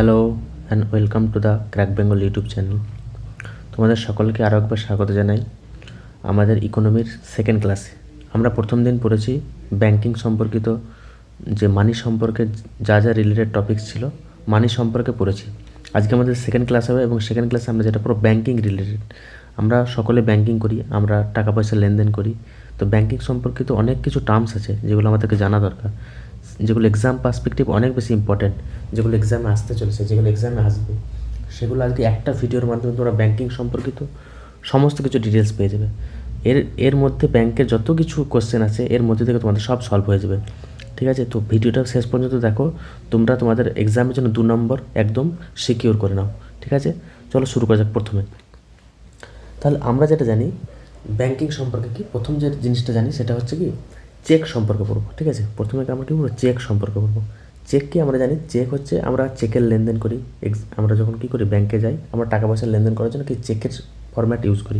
Hello and welcome to the crack Bengal YouTube channel. তোমাদের সকলকে আরও একবার স্বাগত জানাই আমাদের ইকোনমির সেকেন্ড ক্লাসে। আমরা প্রথম দিন পড়েছি ব্যাংকিং সম্পর্কিত যে মানি সম্পর্কে যা যা রিলেটেড টপিকস ছিল মানি সম্পর্কে পড়েছি। আজকে আমাদের সেকেন্ড ক্লাস হবে এবং সেকেন্ড ক্লাসে আমরা যেটা পুরো ব্যাংকিং রিলেটেড। আমরা সকলে ব্যাংকিং করি, আমরা টাকা পয়সা লেনদেন করি, তো ব্যাংকিং সম্পর্কিত অনেক কিছু টার্মস আছে যেগুলো আমাদেরকে জানা দরকার, যেগুলো এক্সাম পার্সপেক্টিভ অনেক বেশি ইম্পর্ট্যান্ট, যেগুলো এক্সামে আসতে চলেছে, যেগুলো এক্সামে আসবে, সেগুলো আজকে একটা ভিডিওর মাধ্যমে তোমরা ব্যাংকিং সম্পর্কিত সমস্ত কিছু ডিটেলস পেয়ে যাবে। এর মধ্যে ব্যাংকের যত কিছু কোশ্চেন আছে এর মধ্যে থেকে তোমাদের সব সলভ হয়ে যাবে। ঠিক আছে, তো ভিডিওটা শেষ পর্যন্ত দেখো, তোমরা তোমাদের এক্সামের জন্য 2 নম্বর একদম সিকিউর করে নাও। ঠিক আছে, চলো শুরু করা যাক। প্রথমে তাহলে আমরা যেটা জানি ব্যাংকিং সম্পর্কে, কি প্রথম যে জিনিসটা জানি সেটা হচ্ছে কি চেক সম্পর্কে পড়বো। ঠিক আছে, প্রথমে আমরা কী বলবো, চেক সম্পর্কে পড়বো। চেক কি আমরা জানি, চেক হচ্ছে আমরা চেকের লেনদেন করি। আমরা যখন কী করি ব্যাংকে যাই, আমরা টাকা পয়সা লেনদেন করার জন্য কি চেকের ফরম্যাট ইউজ করি।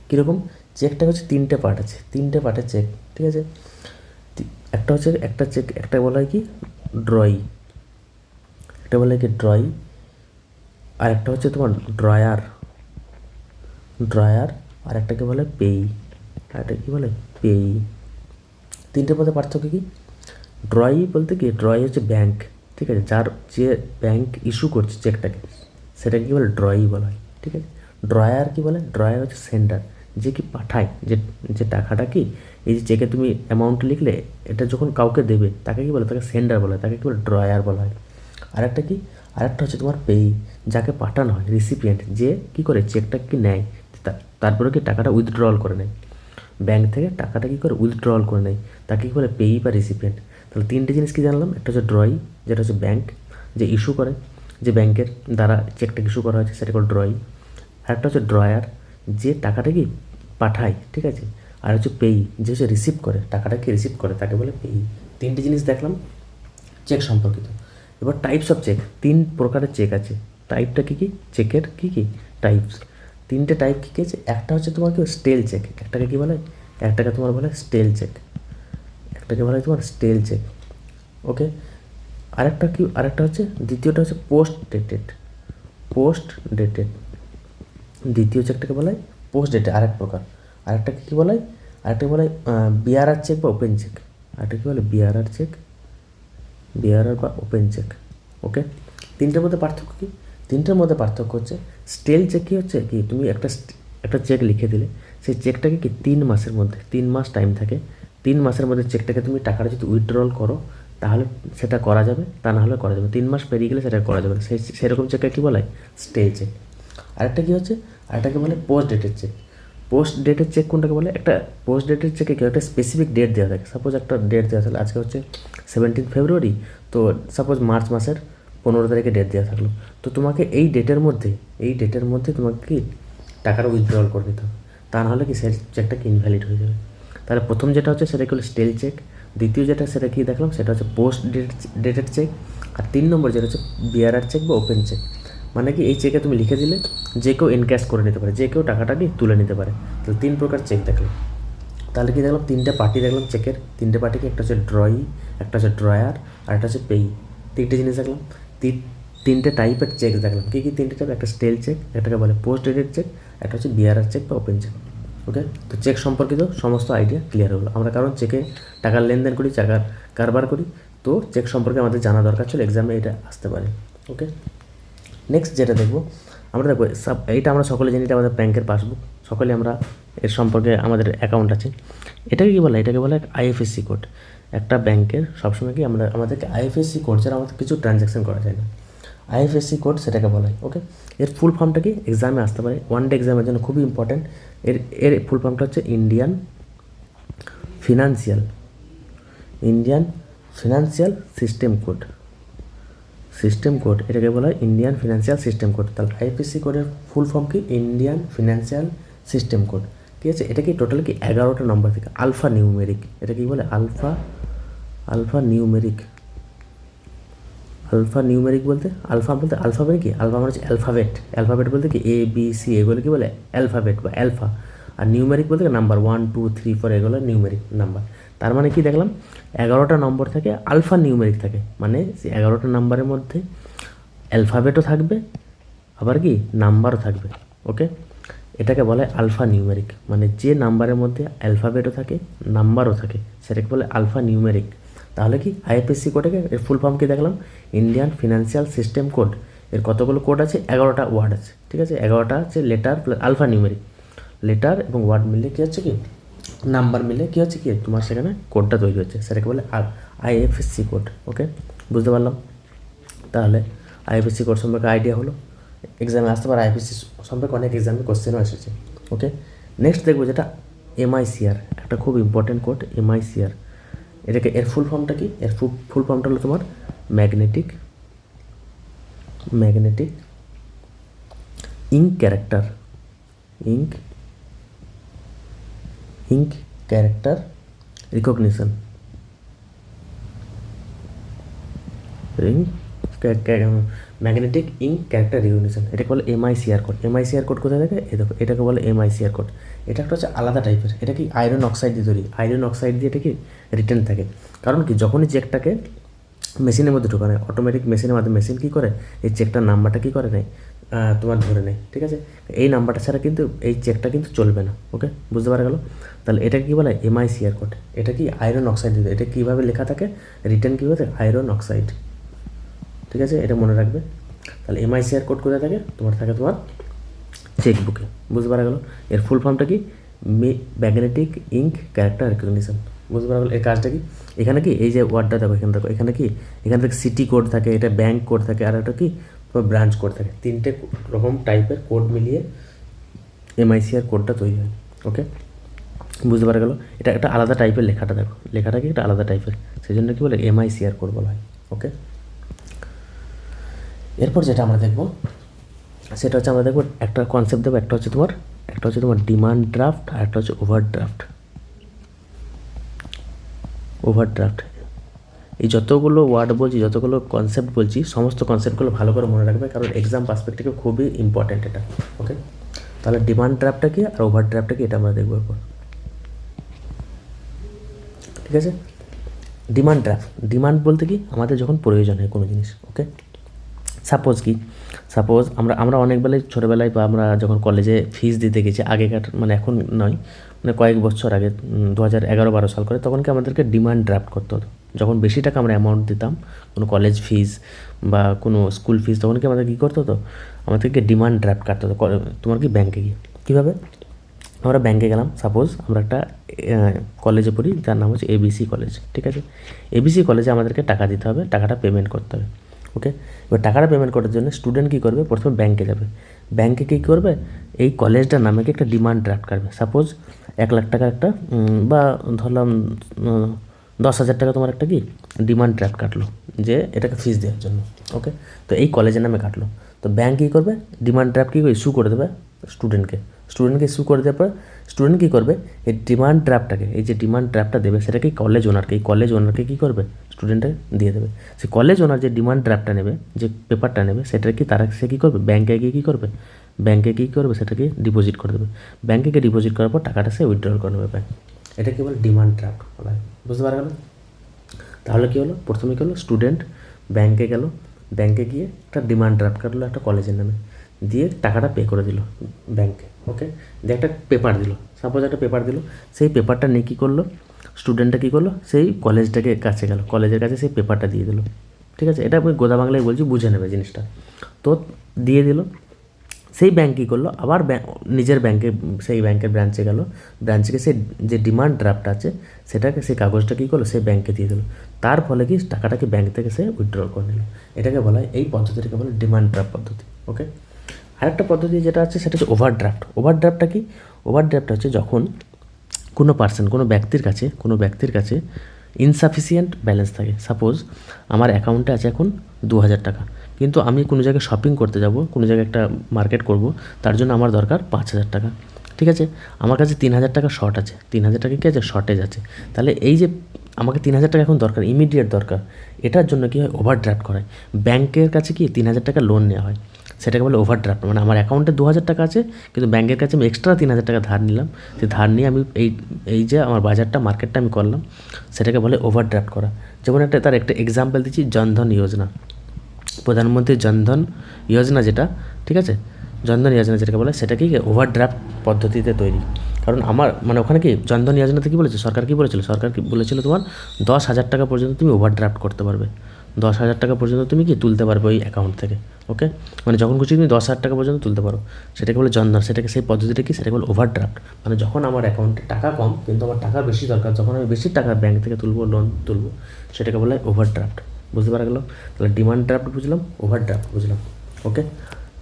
কীরকম, চেকটা হচ্ছে 3টে পার্ট আছে, 3টে পার্টের চেক। ঠিক আছে, একটা হচ্ছে একটা চেক, একটা বলা হয় কি ড্রই, একটা বলা হয় কি ড্রই, আর একটা হচ্ছে তোমার ড্রয়ার, আর একটাকে বলে পেই, আর একটা কী বলে পেই। 3টের মধ্যে পার্থক্য কী, ড্রই বলতে কি, ড্রই হচ্ছে ব্যাংক। ঠিক আছে, যার যে ব্যাংক ইস্যু করছে চেকটাকে সেটাকে কী বলে ড্রই বলা হয়। ঠিক আছে, ড্রয়ার কী বলে, ড্রয়ার হচ্ছে সেন্ডার, যে কি পাঠায়, যে যে টাকাটা কি এই যে চেকে তুমি অ্যামাউন্ট লিখলে এটা যখন কাউকে দেবে তাকে কী বলে, তাকে সেন্ডার বলা হয়, তাকে কী বলে ড্রয়ার বলা হয়। আরেকটা কি, আরেকটা হচ্ছে তোমার পেই, যাকে পাঠানো হয়, রিসিপিয়েন্ট, যে কী করে চেকটা কি নেয়, তারপরে কি টাকাটা উইথড্রল করে নেয় ব্যাংক থেকে, টাকাটা কী করে উইথড্রল করে নেয়, তাকে কী বলে পেই বা রিসিপিয়েন্ট। তাহলে 3টে জিনিস কি জানলাম, একটা হচ্ছে ড্রই, যেটা হচ্ছে ব্যাংক যে ইস্যু করে, যে ব্যাংকের দ্বারা চেকটা ইস্যু করা হয়েছে সেটা হল ড্রই। আর একটা হচ্ছে ড্রয়ার, যে টাকাটা কি পাঠায়। ঠিক আছে, আর হচ্ছে পেই, যে হচ্ছে রিসিভ করে, টাকাটাকে রিসিভ করে, তাকে বলে পেই। 3টে জিনিস দেখলাম চেক সম্পর্কিত। এবার টাইপস অফ চেক, 3 প্রকারের চেক আছে। টাইপটা কী কী, চেকের কী কী টাইপস, 3টে টাইপ কী কী আছে। একটা হচ্ছে তোমার কি স্টেল চেক, একটাকে কী বলে, একটাকে তোমার বলে স্টেল চেক, একটাকে বলা হয় তোমার স্টেল চেক। ওকে, আরেকটা কি, আরেকটা হচ্ছে দ্বিতীয়টা হচ্ছে পোস্ট ডেটেড, পোস্ট ডেটেড, দ্বিতীয় চেকটাকে বলা হয় পোস্ট ডেটেড, আরেক প্রকার। আরেকটাকে কী বলা হয়, আরেকটাকে বলা হয় বিআরআর চেক বা ওপেন চেক, আরেকটা কী বলে বিআরআর চেক, বিআরআর বা ওপেন চেক। ওকে, 3টের মধ্যে পার্থক্য কী, 3টের মধ্যে পার্থক্য হচ্ছে স্টেল চেক কী হচ্ছে কি, তুমি একটা চেক লিখে দিলে, সেই চেকটাকে কি 3 মাসের মধ্যে, 3 মাস টাইম থাকে, 3 মাসের মধ্যে চেকটাকে তুমি টাকাটা যদি উইথড্রল করো তাহলে সেটা করা যাবে, তা না হলে করা যাবে, 3 মাস পেরিয়ে গেলে সেটা করা যাবে না, সেরকম চেককে কী বলা হয় স্টেল চেক। আরেকটা কী হচ্ছে, আরেকটাকে বলে post dated check. Post dated check কোনটাকে বলে, একটা পোস্ট ডেটেড চেকে কেউ একটা স্পেসিফিক ডেট দেওয়া থাকে, সাপোজ একটা ডেট দেওয়া থাকলে আজকে হচ্ছে 17 ফেব্রুয়ারি, তো সাপোজ মার্চ মাসের 15 তারিখে ডেট দেওয়া থাকলো, তো তোমাকে এই ডেটের মধ্যে, এই ডেটের মধ্যে তোমাকে কি টাকাটা উইথড্রল করে নিতে হবে, তা নাহলে কি সেই চেকটা কি ইনভ্যালিড হয়ে যাবে। তাহলে প্রথম যেটা হচ্ছে সেটা হলো স্টেল চেক, দ্বিতীয় যেটা সেটা কি দেখলাম সেটা হচ্ছে পোস্ট ডেটেড চেক, আর 3 নম্বর যেটা হচ্ছে বিআরআর চেক বা ওপেন চেক। মানে কি এই চেকে তুমি লিখে দিলে যে কেউ এনক্যাশ করে নিতে পারে, যে কেউ টাকাটা কি তুলে নিতে পারে। তাহলে 3 প্রকার চেক দেখলাম। তাহলে কি দেখলাম, 3টে পার্টি দেখলাম চেকের, 3টে পার্টি কি, একটা হচ্ছে ড্রই, একটা হচ্ছে ড্রয়ার, আর একটা হচ্ছে পেই। 3টে জিনিস দেখলাম, 3টে টাইপের চেক দেখলাম। কী কী 3টে টাইপ, একটা স্টেল চেক, একটাকে বলে পোস্ট ডেটেড চেক, একটা হচ্ছে বিআরআর চেক বা ওপেন চেক। ওকে, তো চেক সম্পর্কিত সমস্ত আইডিয়া ক্লিয়ার হলো। আমরা কারণ চেকে টাকার লেনদেন করি, টাকার কারবার করি, তো চেক সম্পর্কে আমাদের জানা দরকার ছিল, এক্সামে এটা আসতে পারে। ওকে, নেক্সট যেটা দেখবো আমরা, দেখবো এইটা আমরা সকলে জানি, এটা আমাদের ব্যাংকের পাসবুক, সকলে আমরা এর সম্পর্কে আমাদের অ্যাকাউন্ট আছে। এটাকে কী বলে, এটাকে বলে আইএফএসসি কোড। একটা ব্যাংকের সবসময় কি আমাদেরকে আইএফএসসি কোড ছাড়া আমাদের কিছু ট্রানজ্যাকশন করা যায় না, আইএফএসসি কোড সেটাকে বলা হয়। ওকে, এর ফুল ফর্মটা কি এক্সামে আসতে পারে, 1 ডে এক্সামের জন্য খুবই ইম্পর্ট্যান্ট। এর ফুল ফর্মটা হচ্ছে Indian financial, Indian financial system code, system code, এটাকে বলা হয় ইন্ডিয়ান ফিনান্সিয়াল সিস্টেম কোড। তাহলে আইএফএসসি কোডের ফুল ফর্ম কি ইন্ডিয়ান ফিনান্সিয়াল সিস্টেম কোড। ঠিক আছে, এটা কি টোটাল কি 11টা নম্বর থেকে, আলফা নিউমেরিক, এটা কি বলে আলফা নিউমেরিক, আলফা নিউমেরিক বলতে আলফা মানে কি, আলফা মানে হচ্ছে অ্যালফাবেট, অ্যালফাবেট বলতে কি এ বি সি, এগুলো কি বলে অ্যালফাবেট বা অ্যালফা, আর নিউমেরিক বলতে কি নাম্বার 1 2 3 4, এগুলো নিউমেরিক নাম্বার। তার মানে কি দেখলাম 11টা নম্বর থেকে আলফা নিউমেরিক থাকে, মানে সেই 11টা নাম্বারের মধ্যে অ্যালফাবেটও থাকবে, আবার কি নাম্বারও থাকবে। ওকে, এটাকে বলে আলফা নিউমেরিক, মানে যে নাম্বারের মধ্যে অ্যালফাবেটও থাকে নাম্বারও থাকে সেটাকে বলে আলফা নিউমেরিক। তাহলে কি আইএফএসসি কোডে এর ফুল ফর্ম কি দেখলাম, ইন্ডিয়ান ফিনান্সিয়াল সিস্টেম কোড। এর কতগুলো কোড আছে, 11টা ওয়ার্ড আছে, ঠিক আছে, 11টা হচ্ছে letter plus alphanumeric, letter এবং ওয়ার্ড মিললে কী হচ্ছে কি, নাম্বার মিলে কী হচ্ছে কি তোমার সেখানে কোডটা তৈরি হচ্ছে, সেটাকে বলে আইএফএসসি কোড। ওকে, বুঝতে পারলাম। তাহলে আইএফএসসি কোড সম্পর্কে আইডিয়া হলো, এক্সামে আসতে পারে, আইএফএসসি সম্পর্কে অনেক এক্সামে কোশ্চেনও এসেছে। ওকে, নেক্সট দেখবো যেটা এমআইসিআর, একটা খুব ইম্পর্টেন্ট কোড এমআইসিআর। এটাকে এর ফুল ফর্মটা কি, এর ফুল ফর্মটা হলো তোমার magnetic ink character, ink character recognition, magnetic ink character recognition, এটাকে বলে এমআইসিআর কোড। এমআইসিআর কোড কোথায় থাকে, এই দেখো এটাকে বলে এমআইসিআর কোড। এটা একটা হচ্ছে আলাদা টাইপের, এটা কি আয়রন অক্সাইড দিয়ে তৈরি, আয়রন অক্সাইড দিয়ে এটা কি রিটেন থাকে। কারণ কি যখনই চেকটাকে মেশিনের মধ্যে ঢোকানো হয়, অটোমেটিক মেশিনের মাধ্যমে মেশিন কী করে, এই চেকটার নাম্বারটা কী করে নেয়, তোমার ধরে নেয়, ঠিক আছে। এই নাম্বারটা ছাড়া কিন্তু এই চেকটা কিন্তু চলবে না। ওকে, বুঝতে পারা গেল। তাহলে এটা কী বলে এমআইসিআর কোড, এটা কি আয়রন অক্সাইড দিয়ে, এটা কীভাবে লেখা থাকে, রিটেন কীভাবে থাকে, আয়রন অক্সাইড, ঠিক আছে, এটা মনে রাখবে। তাহলে এমআইসিআর কোড কোথায় থাকে, তোমার থাকে তোমার চেকবুকে, বুঝতে পারা গেল। এর ফুল ফর্মটা কি, ম্যাগনেটিক ইঙ্ক ক্যারেক্টার রিকগনিশন, বুঝতে পারা গেল। এর কাজটা কি, এখানে কি এই যে ওয়ার্ডটা দেখো, এখানে দেখো, এখানে কি এখান থেকে সিটি কোড থাকে, এটা ব্যাঙ্ক কোড থাকে, আর একটা কি ব্রাঞ্চ কোড থাকে, 3টে রকম টাইপের কোড মিলিয়ে এমআইসিআর কোডটা তৈরি হয়। ওকে, বুঝতে পারা গেল। এটা একটা আলাদা টাইপের লেখাটা দেখো, লেখাটা কি একটা আলাদা টাইপের, সেই জন্য কি বলে এমআইসিআর কোড বলা হয়। ওকে, এরপর যেটা আমরা দেখবো সেটা হচ্ছে আমরা দেখবো একটা কনসেপ্ট দেবো, একটা হচ্ছে তোমার ডিমান্ড ড্রাফট, আর একটা হচ্ছে ওভারড্রাফট। এই যতগুলো ওয়ার্ড বলছি, যতগুলো কনসেপ্ট বলছি, সমস্ত কনসেপ্টগুলো ভালো করে মনে রাখবে, কারণ এক্সাম পার্সপেক্টিভে খুবই ইম্পর্ট্যান্ট এটা। ওকে, তাহলে ডিমান্ড ড্রাফটটা কি আর ওভারড্রাফটটা কি এটা আমরা দেখবো এরপর, ঠিক আছে। ডিমান্ড বলতে কি, আমাদের যখন প্রয়োজন হয় কোনো জিনিস। ওকে, সাপোজ আমরা অনেক বেলায় ছোটোবেলায় বা আমরা যখন কলেজে ফিস দিতে গেছি আগেকার, মানে এখন নয়, মানে কয়েক বছর আগে 2011-12 সাল করে, তখন কি আমাদেরকে ডিমান্ড ড্রাফট করতে হতো। যখন বেশি টাকা আমরা অ্যামাউন্ট দিতাম কোনো কলেজ ফিস বা কোনো স্কুল ফিস, তখন কি আমাদের কী করতে হতো, আমাদেরকে ডিমান্ড ড্রাফট কাটতে হতো। তোমার কি ব্যাংকে গিয়ে কীভাবে, আমরা ব্যাংকে গেলাম, সাপোজ আমরা একটা কলেজে পড়ি যার নাম হচ্ছে এবিসি কলেজ, ঠিক আছে। এবিসি কলেজে আমাদেরকে টাকা দিতে হবে, টাকাটা পেমেন্ট করতে হবে। ওকে, এবার টাকাটা পেমেন্ট করার জন্য স্টুডেন্ট কী করবে, প্রথমে ব্যাংকে যাবে, ব্যাংকে কী করবে, এই কলেজটার নামে কি একটা ডিমান্ড ড্রাফট কাটবে। সাপোজ 1 লাখ টাকার একটা বা ধরলাম 10,000 টাকা তোমার একটা কি ডিমান্ড ড্রাফট কাটলো, যে এটাকে ফিস দেওয়ার জন্য। ওকে, তো এই কলেজের নামে কাটলো, তো ব্যাংক কী করবে, ডিমান্ড ড্রাফট কী ইস্যু করে দেবে স্টুডেন্টকে ইস্যু করে দেওয়ার পর স্টুডেন্ট কী করবে, এই ডিমান্ড ড্রাফটটাকে, এই যে ডিমান্ড ড্রাফটটা দেবে সেটাকে কলেজ ওনারকে কী করবে, স্টুডেন্টে দিয়ে দেবে। সে কলেজ ওনার যে ডিমান্ড ড্রাফটটা নেবে, যে পেপারটা নেবে, সেটা কি সে কী করবে, ব্যাংকে গিয়ে কী করবে, সেটাকে ডিপোজিট করে দেবে। ব্যাংকে গিয়ে ডিপোজিট করার পর টাকাটা সে উইথড্রল করে নেবে ব্যাংক, এটা কী বলে ডিমান্ড ড্রাফট বলা হয়, বুঝতে পারা গেল। তাহলে কী হলো, প্রথমে কী হলো, স্টুডেন্ট ব্যাংকে গেল, ব্যাংকে গিয়ে একটা ডিমান্ড ড্রাফট কাটলো একটা কলেজের নামে, দিয়ে টাকাটা পে করে দিল ব্যাংকে। ওকে, দিয়ে একটা পেপার দিল, সাপোজ একটা পেপার দিল, সেই পেপারটা নিয়ে কী করলো, স্টুডেন্টটা কী করলো, সেই কলেজটাকে কাছে গেল, কলেজের কাছে সেই পেপারটা দিয়ে দিল, ঠিক আছে। এটা আমি গোদা বাংলায় বলছি, বুঝে নেবে জিনিসটা। তো দিয়ে দিল, সেই ব্যাংক কী করলো, আবার নিজের ব্যাংকে, সেই ব্যাংকের ব্রাঞ্চে গেল, ব্রাঞ্চকে সেই যে ডিমান্ড ড্রাফট আছে সেটাকে, সেই কাগজটা কী করলো, সেই ব্যাংকে দিয়ে দিল। তার ফলে কি টাকাটাকে ব্যাংক থেকে সে উইথড্র করে নিল। এটাকে বলা হয়, এই পদ্ধতিটাকে বলে ডিমান্ড ড্রাফট পদ্ধতি। ওকে, আরেকটা পদ্ধতি যেটা আছে সেটা হচ্ছে ওভারড্রাফটটা কি, ওভারড্রাফটটা হচ্ছে যখন কোনো ব্যক্তির কাছে ইনসাফিসিয়েন্ট ব্যালেন্স থাকে। সাপোজ আমার অ্যাকাউন্টে আছে এখন 2,000 টাকা, কিন্তু আমি কোনো জায়গায় শপিং করতে যাব, কোনো জায়গায় একটা মার্কেট করব, তার জন্য আমার দরকার 5,000 টাকা, ঠিক আছে। আমার কাছে 3,000 টাকা শর্ট আছে, 3,000 টাকা কী আছে, শর্টেজ আছে। তাহলে এই যে আমাকে 3,000 টাকা এখন দরকার, ইমিডিয়েট দরকার, এটার জন্য কী হয়, ওভারড্রাফট করায়। ব্যাংকের কাছে কি 3,000 টাকা লোন নেওয়া হয়, সেটাকে বলে ওভারড্রাফট। মানে আমার অ্যাকাউন্টে 2,000 টাকা আছে, কিন্তু ব্যাংকের কাছে আমি এক্সট্রা 3,000 টাকা ধার নিলাম, সেই ধার নিয়ে আমি এই যে আমার মার্কেটটা আমি করলাম, সেটাকে বলে ওভারড্রাফট করা। যেমন তার একটা এক্সাম্পল দিচ্ছি, জনধন যোজনা। প্রধানমন্ত্রী জনধন যোজনা যেটা, ঠিক আছে, জনধন যোজনা যেটাকে বলে, সেটা কি ওভারড্রাফট পদ্ধতিতে তৈরি। কারণ আমার মানে ওখানে কি জনধন যোজনাতে কী বলেছে, সরকার কী বলেছিল, সরকার কি বলেছিল তোমার 10,000 টাকা পর্যন্ত তুমি ওভারড্রাফট করতে পারবে, 10,000 টাকা পর্যন্ত তুমি কি তুলতে পারবে ওই অ্যাকাউন্ট থেকে। ওকে, মানে যখন খুশি তুমি 10,000 টাকা পর্যন্ত তুলতে পারো, সেটাকে বলে জনধন। সেটাকে সেই পদ্ধতিটা কি, সেটাকে বলে ওভারড্রাফট। মানে যখন আমার অ্যাকাউন্টে টাকা কম কিন্তু আমার টাকা বেশি দরকার, যখন আমি বেশি টাকা ব্যাংক থেকে তুলবো, লোন তুলবো, সেটাকে বলে ওভারড্রাফট। বুঝতে পারা গেলো? তাহলে ডিমান্ড ড্রাফট বুঝলাম, ওভারড্রাফট বুঝলাম। ওকে,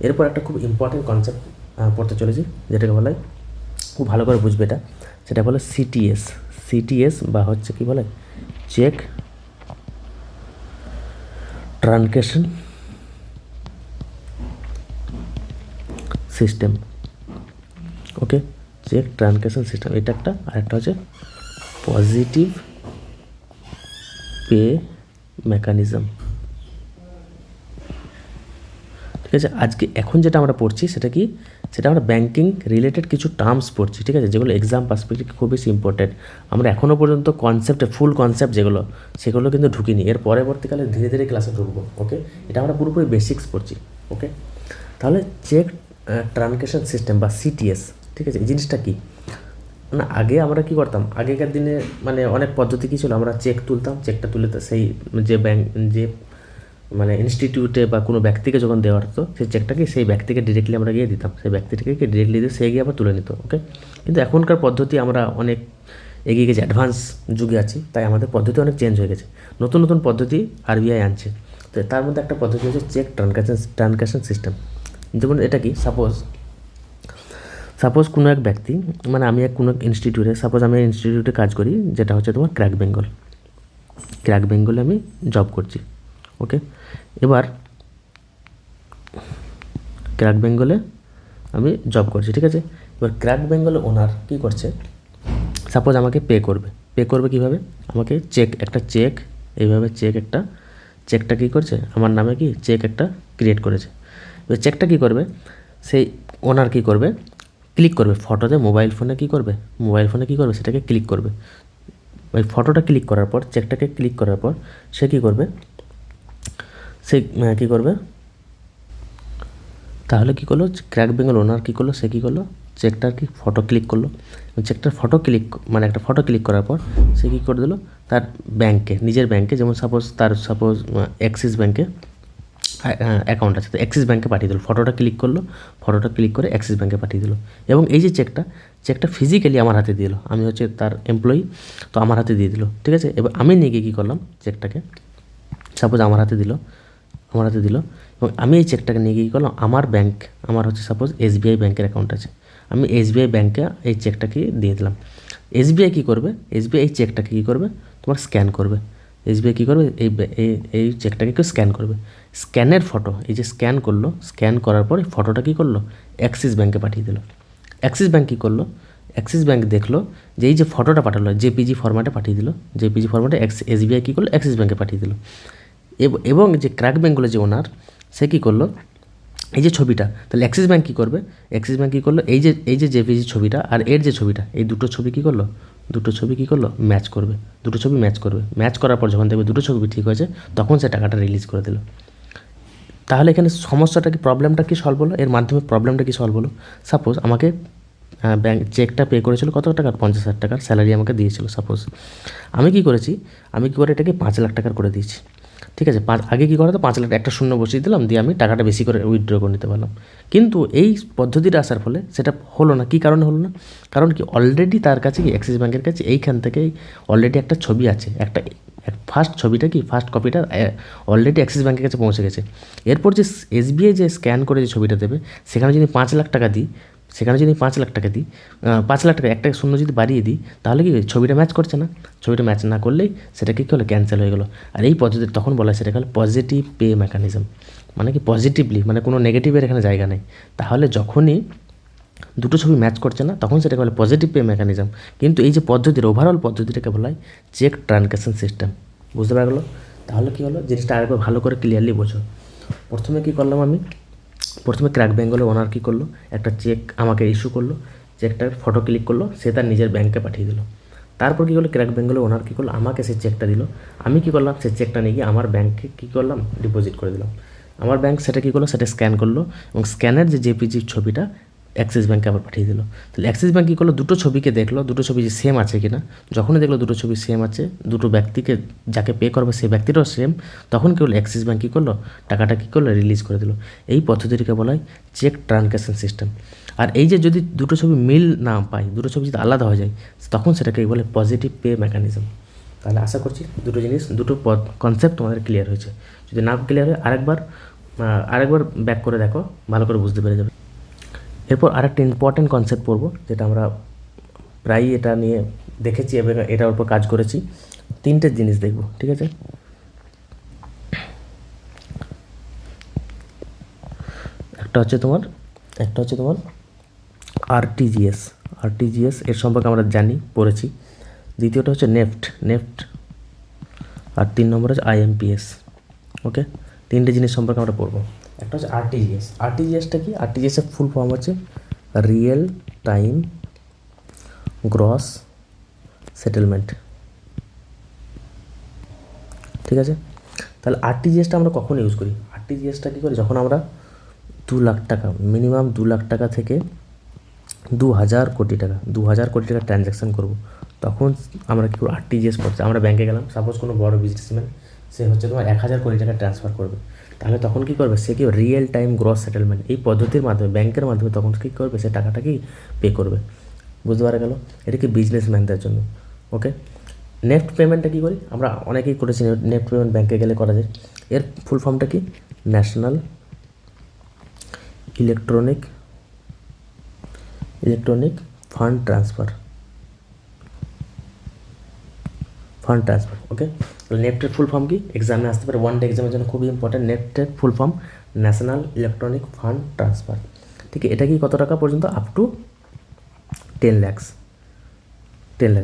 এরপর একটা খুব ইম্পর্টেন্ট কনসেপ্ট পড়তে চলেছি, যেটাকে বলে খুব ভালো করে বুঝবে এটা, সেটা বলে সিটিএস। সিটিএস বা হচ্ছে কি বলে, চেক ট্রানজ্যাকশন সিস্টেম। ওকে, চেক ট্রানজ্যাকশন সিস্টেম এটা একটা, আরেকটা হচ্ছে পজিটিভ পে মেকানিজম। ঠিক আছে, আজকে এখন যেটা আমরা পড়ছি সেটা কি, সেটা আমরা ব্যাঙ্কিং রিলেটেড কিছু টার্মস পড়ছি, ঠিক আছে, যেগুলো এক্সাম পার্সপেক্টিভ খুব বেশি ইম্পর্টেন্ট। আমরা এখনও পর্যন্ত কনসেপ্টে ফুল কনসেপ্ট যেগুলো, সেগুলো কিন্তু ঢুকিনি, এর পরবর্তীকালে ধীরে ধীরে ক্লাসে ঢুকবো। ওকে, এটা আমরা পুরোপুরি বেসিক্স পড়ছি। ওকে, তাহলে চেক ট্রানজ্যাকশন সিস্টেম বা সিটিএস, ঠিক আছে, এই জিনিসটা কী না, আগে আমরা কী করতাম, আগেকার দিনে মানে অনেক পদ্ধতি কী ছিল, আমরা চেক তুলতাম, চেকটা তুলে সেই যে ব্যাংক যে মানে ইনস্টিটিউটে বা কোনো ব্যক্তিকে যখন দেওয়া হতো, সেই চেকটাকে সেই ব্যক্তিকে ডিরেক্টলি আমরা গিয়ে দিতাম, সেই ব্যক্তিটাকে ডিরেক্টলি দিয়ে সে গিয়ে আবার তুলে নিত। ওকে, কিন্তু এখনকার পদ্ধতি আমরা অনেক এগিয়ে গেছি, অ্যাডভান্স যুগে আছি, তাই আমাদের পদ্ধতি অনেক চেঞ্জ হয়ে গেছে, নতুন নতুন পদ্ধতি আরবিআই আনছে। তো তার মধ্যে একটা পদ্ধতি হচ্ছে চেক ট্রানজ্যাকশন সিস্টেম। যেমন এটা কি, সাপোজ কোনো এক ব্যক্তি, মানে আমি কোনো ইনস্টিটিউটে, সাপোজ আমি ইনস্টিটিউটে কাজ করি, যেটা হচ্ছে তোমার ক্র্যাক বেঙ্গলে আমি জব করছি। ওকে, এবার ক্র্যাক বেঙ্গলে আমি জব করছি, ঠিক আছে। এবার ক্র্যাক বেঙ্গলে ওনার কী করছে, সাপোজ আমাকে পে করবে কীভাবে, আমাকে একটা চেক এইভাবে চেকটা কী করছে, আমার নামে কি চেক একটা ক্রিয়েট করেছে। এবার চেকটা কী করবে, সেই ওনার কী করবে, ক্লিক করবে ফটোতে, মোবাইল ফোনে কী করবে সেটাকে ক্লিক করবে। ওই ফটোটা ক্লিক করার পর, চেকটাকে ক্লিক করার পর সে কী করবে, তাহলে কী করলো, ক্র্যাক বেঙ্গল ওনার কী করলো, সে কী করলো, চেকটার কি ফটো ক্লিক করলো, চেকটার ফটো ক্লিক মানে একটা ফটো ক্লিক করার পর সে কী করে দিল, তার ব্যাংকে, নিজের ব্যাংকে, যেমন সাপোজ অ্যাক্সিস ব্যাংকে অ্যাকাউন্ট আছে, তো অ্যাক্সিস ব্যাংকে পাঠিয়ে দিল, ফটোটা ক্লিক করে অ্যাক্সিস ব্যাংকে পাঠিয়ে দিল। এবং এই যে চেকটা ফিজিক্যালি আমার হাতে দিয়ে দিল, আমি হচ্ছে তার এমপ্লয়ি, তো আমার হাতে দিয়ে দিল, ঠিক আছে। এবার আমি নিয়ে গিয়ে কী করলাম, চেকটাকে সাপোজ আমার হাতে দিল, এবং আমি এই চেকটাকে নিয়ে গিয়ে কী করলাম, আমার হচ্ছে সাপোজ এসবিআই ব্যাংকের অ্যাকাউন্ট আছে, আমি এসবিআই ব্যাংকে এই চেকটাকে দিয়ে দিলাম। এসবিআই কী করবে, এসবিআই এই চেকটাকে কী করবে, তোমার স্ক্যান করবে। এসবিআই কী করবে, এই চেকটাকে কেউ স্ক্যান করবে, স্ক্যানের ফটো, এই যে স্ক্যান করার পর এই ফটোটা কী করলো, অ্যাক্সিস ব্যাংকে পাঠিয়ে দিল। অ্যাক্সিস ব্যাংক কী করলো, অ্যাক্সিস ব্যাংক দেখলো যে এই যে ফটোটা পাঠালো জেপিজি ফরম্যাটে পাঠিয়ে দিল, জেপিজি ফরম্যাটে এসবিআই কী করলো, অ্যাক্সিস ব্যাংকে পাঠিয়ে দিল। এবং যে ক্র্যাক বেঙ্গলের যে ওনার, সে কী করলো, এই যে ছবিটা, তাহলে অ্যাক্সিস ব্যাংক কী করলো, এই যে জেপিজি ছবিটা আর এর যে ছবিটা, এই দুটো ছবি কী করলো, ম্যাচ করবে, ম্যাচ করার পর যখন দেখবে দুটো ছবি ঠিক হয়েছে, তখন সে টাকাটা রিলিজ করে দিল। তাহলে এখানে প্রবলেমটা কি সলভ হলো, এর মাধ্যমে প্রবলেমটা কি সলভ হলো। সাপোজ আমাকে ব্যাংক চেকটা পে করেছিল কত টাকার, 50,000 টাকার স্যালারি আমাকে দিয়েছিল সাপোজ। আমি কি করে এটাকে 5 লাখ টাকার করে দিয়েছি, ঠিক আছে। আগে কী করা হতো, 5 লাখ একটা শূন্য বসিয়ে দিলাম, দিয়ে আমি টাকাটা বেশি করে উইথড্র করে নিতে পারলাম। কিন্তু এই পদ্ধতিটা আসার ফলে সেটা হলো না। কী কারণে হলো না, কারণ কি অলরেডি তার কাছে কি অ্যাক্সিস ব্যাংকের কাছে এইখান থেকেই অলরেডি একটা ছবি আছে, ফার্স্ট কপিটা অলরেডি অ্যাক্সিস ব্যাংকের কাছে পৌঁছে গেছে। এরপর যে এসবিআই যে স্ক্যান করে যে ছবিটা দেবে, সেখানে যদি 5 লাখ টাকা দিই, 5 লাখ টাকা একটা শূন্য যদি বাড়িয়ে দিই, তাহলে কি ছবিটা ম্যাচ করছে না, ছবিটা ম্যাচ না করলেই সেটা কী হলো, ক্যান্সেল হয়ে গেলো। আর এই পদ্ধতি তখন বলা হয় সেটাকে হলো পজিটিভ পে মেকানিজম, মানে কি পজিটিভলি, মানে কোনো নেগেটিভের এখানে জায়গা নেই। তাহলে যখনই দুটো ছবি ম্যাচ করছে না, তখন সেটাকে বলে পজিটিভ পে মেকানিজম। কিন্তু এই যে ওভারঅল পদ্ধতিটাকে বলা হয় চেক ট্রানজ্যাকশন সিস্টেম। বুঝতে পারা গেলো? তাহলে কী হলো, জিনিসটা আরেকবার ভালো করে ক্লিয়ারলি বোঝো। প্রথমে ক্র্যাক বেঙ্গলে ওনার কী করলো, একটা চেক আমাকে ইস্যু করলো, চেকটার ফটো ক্লিক করলো, সে তার নিজের ব্যাংকে পাঠিয়ে দিল। তারপর কী করলো, ক্র্যাক বেঙ্গলের ওনার কী করলো, আমাকে সেই চেকটা দিল। আমি কী করলাম, সেই চেকটা নিয়ে গিয়ে আমার ব্যাংকে কী করলাম, ডিপোজিট করে দিলাম। আমার ব্যাংক সেটা কী করলো, সেটা স্ক্যান করলো এবং স্ক্যানের যে জেপিজি ছবিটা অ্যাক্সিস ব্যাঙ্কে আবার পাঠিয়ে দিল। তাহলে অ্যাক্সিস ব্যাঙ্ক কী করলো, দুটো ছবিকে দেখলো, দুটো ছবি যে সেম আছে কিনা। যখনই দেখলো দুটো ছবি সেম আছে, দুটো ব্যক্তিকে যাকে পে করবে সেই ব্যক্তিটাও সেম, তখন কী হলো, অ্যাক্সিস ব্যাঙ্ক কী করলো, টাকাটা কী করলো, রিলিজ করে দিল। এই পদ্ধতিটিকে বলা হয় চেক ট্রানজ্যাকশন সিস্টেম। আর এই যে যদি দুটো ছবি মিল না পায়, দুটো ছবি যদি আলাদা হয়ে যায়, তখন সেটাকে বলে পজিটিভ পে মেকানিজম। তাহলে আশা করছি দুটো জিনিস, দুটো কনসেপ্ট তোমাদের ক্লিয়ার হয়েছে। যদি না ক্লিয়ার হয় আরেকবার ব্যাক করে দেখো, ভালো করে বুঝতে পেরে যাবে। এরপর আরেকটা ইম্পর্ট্যান্ট কনসেপ্ট পড়বো, যেটা আমরা প্রায়ই এটা নিয়ে দেখেছি এবং এটার উপর কাজ করেছি। তিনটে জিনিস দেখব, ঠিক আছে। একটা হচ্ছে তোমার আরটিজিএস এর সম্পর্কে আমরা জানি, পড়েছি। দ্বিতীয়টা হচ্ছে নেফট আর 3 নম্বর হচ্ছে আইএমপিএস। ওকে, তিনটে জিনিস সম্পর্কে আমরা পড়বো। একটা হচ্ছে আরটিজিএসটা কি, আরটিজিএসের ফুল ফর্ম হচ্ছে রিয়েল টাইম গ্রস সেটেলমেন্ট, ঠিক আছে। তাহলে আরটিজিএসটা আমরা কখন ইউজ করি, আরটিজিএসটা কী করি, যখন আমরা 2 লাখ টাকা, মিনিমাম 2 লাখ টাকা থেকে 2000 কোটি টাকা ট্রানজ্যাকশান করবো, তখন আমরা কী করবো, আরটিজিএস করতে আমরা ব্যাংকে গেলাম। সাপোজ কোনো বড় বিজনেসম্যান, সে হচ্ছে তোমার 1000 কোটি টাকা ট্রান্সফার করবে, তাহলে তখন কী করবে, সে কি রিয়েল টাইম গ্রস সেটেলমেন্ট এই পদ্ধতির মাধ্যমে, ব্যাংকের মাধ্যমে তখন কী করবে, সে টাকাটা কি পে করবে। বুঝতে পারা গেল, এটা কি বিজনেসম্যানদের জন্য। ওকে, নেফট পেমেন্টটা কী করি, আমরা অনেকেই করেছি, নেফট পেমেন্ট ব্যাংকে গেলে করা যায়। এর ফুল ফর্মটা কি, national electronic fund transfer. Okay, নেফটের ফুল ফর্ম কি, এক্সামে আসতে পারে, ওয়ান ডে এক্সামের জন্য খুবই ইম্পর্টেন্ট। নেফটের full form national electronic fund transfer. ঠিক আছে, এটা কি কত টাকা পর্যন্ত, আপ টু 10 লাখ,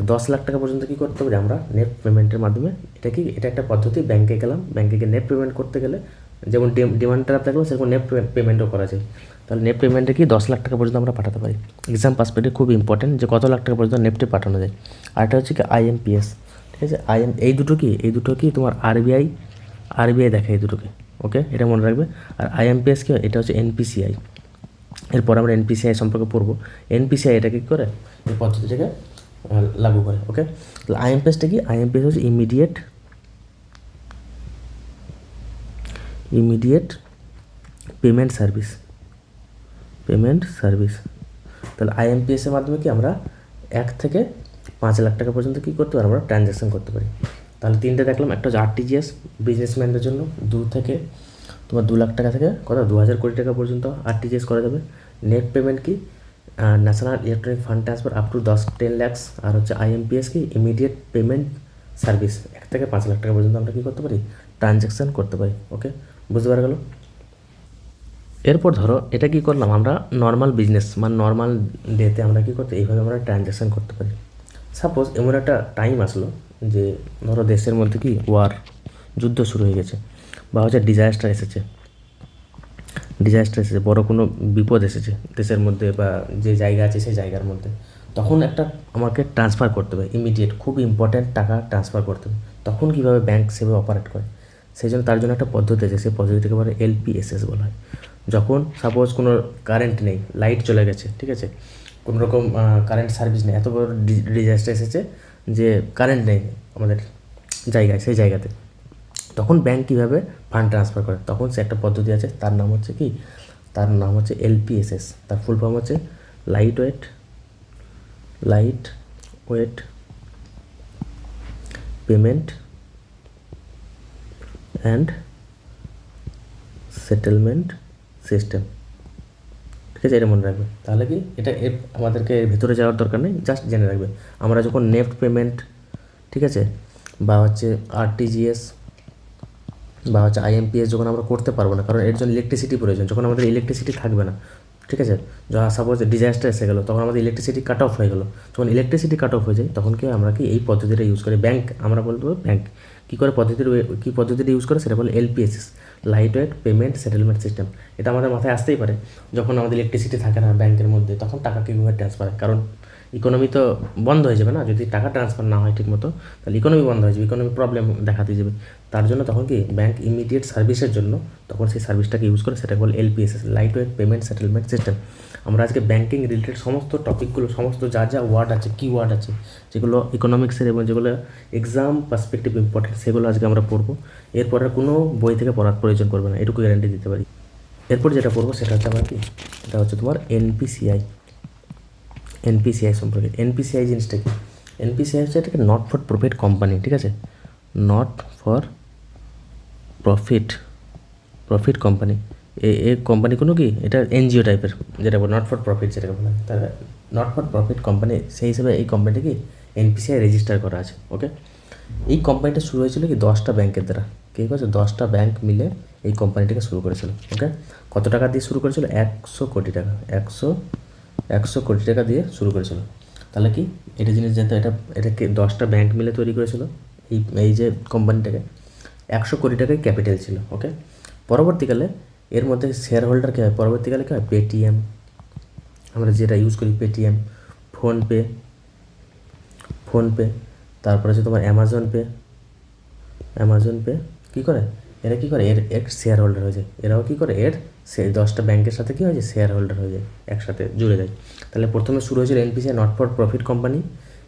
10 লাখ টাকা পর্যন্ত কী করতে পারি আমরা নেফট পেমেন্টের মাধ্যমে। এটা একটা পদ্ধতি, ব্যাংকে গেলাম, ব্যাংকে গিয়ে নেফট পেমেন্ট করতে গেলে যেমন ডিমান্ড ড্রাফট থাকলো, সেরকম নেফট পেমেন্টও করা যায়। তাহলে নেফট পেমেন্টে কি 10 লাখ টাকা পর্যন্ত আমরা পাঠাতে পারি। এক্সাম পাসপোর্টে খুব ইম্পর্টেন্ট যে কত লাখ টাকা পর্যন্ত নেফটে পাঠানো যায়। আর এটা হচ্ছে কি আইএমপিএস, ঠিক আছে। এই দুটো কি তোমার আরবিআই দেখে এই দুটোকে। ওকে, এটা মনে রাখবে। আর আইএমপিএস কি, এটা হচ্ছে এনপিসিআই। এরপর আমরা এনপিসিআই সম্পর্কে পড়বো। এনপিসিআই এটা কী করে, এই পদ্ধতিটাকে লাগু করে। ওকে, তাহলে আইএমপিএসটা কি, আইএমপিএস হচ্ছে ইমিডিয়েট পেমেন্ট সার্ভিস। তাহলে আইএমপিএসের মাধ্যমে কি আমরা 1 থেকে 5 লাখ টাকা পর্যন্ত কী করতে পারি, আমরা ট্রানজ্যাকশান করতে পারি। তাহলে তিনটে দেখলাম, একটা হচ্ছে আরটিজিএস বিজনেসম্যানদের জন্য, 2 লাখ টাকা থেকে 2000 কোটি টাকা পর্যন্ত আরটিজিএস করা যাবে। নেট পেমেন্ট কি, national electronic fund transfer up to 10 lakh. আর হচ্ছে আইএমপিএস কি, ইমিডিয়েট পেমেন্ট সার্ভিস, 1 থেকে 5 লাখ টাকা পর্যন্ত আমরা কী করতে পারি, ট্রানজ্যাকশান করতে পারি। ওকে, বুঝতে পারা গেল। এরপর ধরো এটা কী করলাম, আমরা নর্মাল বিজনেস নর্মাল ডেতে আমরা কী করতে, এইভাবে আমরা ট্রানজ্যাকশান করতে পারি। সাপোজ এমন একটা টাইম আসলো যে ধরো দেশের মধ্যে কি যুদ্ধ শুরু হয়ে গেছে, বা হচ্ছে ডিজাস্টার এসেছে, বড় কোনো বিপদ এসেছে দেশের মধ্যে বা যে জায়গা আছে সেই জায়গার মধ্যে, তখন আমাকে ট্রান্সফার করতে হবে ইমিডিয়েট, খুব ইম্পর্ট্যান্ট টাকা ট্রান্সফার করতে হবে। তখন কীভাবে ব্যাংক সেভাবে অপারেট করে, তার জন্য একটা পদ্ধতি আছে, সেই পদ্ধতিটাকে বলে এলপিএসএস বলা হয়। যখন সাপোজ কোনো কারেন্ট নেই, লাইট চলে গেছে, ঠিক আছে, কোনো রকম কারেন্ট সার্ভিস নেই, এত বড় ডিজাস্টার এসেছে যে কারেন্ট নেই আমাদের সেই জায়গাতে, তখন ব্যাংক কীভাবে ফান্ড ট্রান্সফার করে, তখন সে একটা পদ্ধতি আছে, তার নাম হচ্ছে এলপিএসএস। তার ফুল ফর্ম হচ্ছে light weight payment and settlement system, ঠিক আছে, এটা মনে রাখবে। তাহলে কি আমাদেরকে এর ভেতরে যাওয়ার দরকার নেই, জাস্ট জেনে রাখবে। আমরা যখন নেফট পেমেন্ট, ঠিক আছে, বা হচ্ছে আরটিজিএস বা হচ্ছে আইএমপিএস যখন আমরা করতে পারবো না, কারণ এর জন্য ইলেকট্রিসিটি প্রয়োজন, যখন আমাদের ইলেকট্রিসিটি থাকবে না, ঠিক আছে, যখন সাপোজ ডিজাস্টার এসে গেলো, তখন আমাদের ইলেকট্রিসিটি কাট অফ হয়ে গেলো, যখন ইলেকট্রিসিটি কাট অফ হয়ে যায়, তখন কি আমরা কি এই পদ্ধতিটা ইউজ করি। আমরা বলবো ব্যাংক কী করে পদ্ধতিটা ইউজ করে, সেটা বলে LPSS, light weight payment settlement system. এটা আমাদের মাথায় আসতেই পারে, যখন আমাদের ইলেকট্রিসিটি থাকে না ব্যাংকের মধ্যে, তখন টাকা কীভাবে ট্রান্সফার হয়, কারণ ইকোনমি তো বন্ধ হয়ে যাবে না, যদি টাকা ট্রান্সফার না হয় ঠিক মতো, তাহলে ইকোনমি বন্ধ হয়ে যাবে, ইকোনমি প্রবলেম দেখাতে যাবে। তার জন্য তখন কি ব্যাংক ইমিডিয়েট সার্ভিসের জন্য তখন সেই সার্ভিসটাকে ইউজ করে, সেটাকে বলে LPS, light weight payment settlement system. আমরা আজকে ব্যাংকিং রিলেটেড সমস্ত টপিকগুলো, সমস্ত যা যা ওয়ার্ড আছে, কি ওয়ার্ড আছে, যেগুলো ইকোনমিক্সের এবং যেগুলো এক্সাম পার্সপেক্টিভ ইম্পর্টেন্ট, সেগুলো আজকে আমরা পড়বো। এরপরে কোনো বই থেকে পড়ার প্রয়োজন পড়বে না, এটুকু গ্যারান্টি দিতে পারি। এরপর যেটা পড়বো সেটা হচ্ছে আমার কি, এটা হচ্ছে তোমার এনপিসিআই সম্পর্কে। এনপিসিআই জিনিসটা কি? এনপিসিআই হচ্ছে এটাকে নট ফর প্রফিট কোম্পানি, ঠিক আছে, নট ফর প্রফিট কোম্পানি। এই কোম্পানি কোনো কি, এটা এনজিও টাইপের, যেটা নট ফর প্রফিট যেটাকে বলা হয়, তারা নট ফর প্রফিট কোম্পানি, সেই হিসেবে এই কোম্পানিটা কি এনপিসিআই রেজিস্টার করা আছে। ওকে, এই কোম্পানিটা শুরু হয়েছিল কি 10টা ব্যাংকের দ্বারা। কী করেছে? 10টা ব্যাংক মিলে এই কোম্পানিটাকে শুরু করেছিল। ওকে, কত টাকা দিয়ে শুরু করেছিল? 100 কোটি টাকা, 100 কোটি টাকা দিয়ে শুরু করেছিল। তাহলে কি এটা জিনিস জানতে, এটাকে 10টা ব্যাংক মিলে তৈরি করেছিল এই যে কোম্পানিটাকে। 100 কোটি টাকায় ক্যাপিটাল ছিল। ওকে, পরবর্তীকালে এর মধ্যে শেয়ার হোল্ডার কী হয়? পরবর্তীকালে কী হয়? পেটিএম, আমরা যেটা ইউজ করি পেটিএম, ফোনপে, তারপরে হচ্ছে তোমার অ্যামাজন পে কী করে? এরা কী করে? এর শেয়ার হোল্ডার হয়ে যায়। এরাও কী করে? সে 10টা ব্যাংকের সাথে কী হয়ে যায়? শেয়ার হোল্ডার হয়ে যায়, একসাথে জুড়ে যায়। তাহলে প্রথমে শুরু হয়েছিল NPCI not for profit company,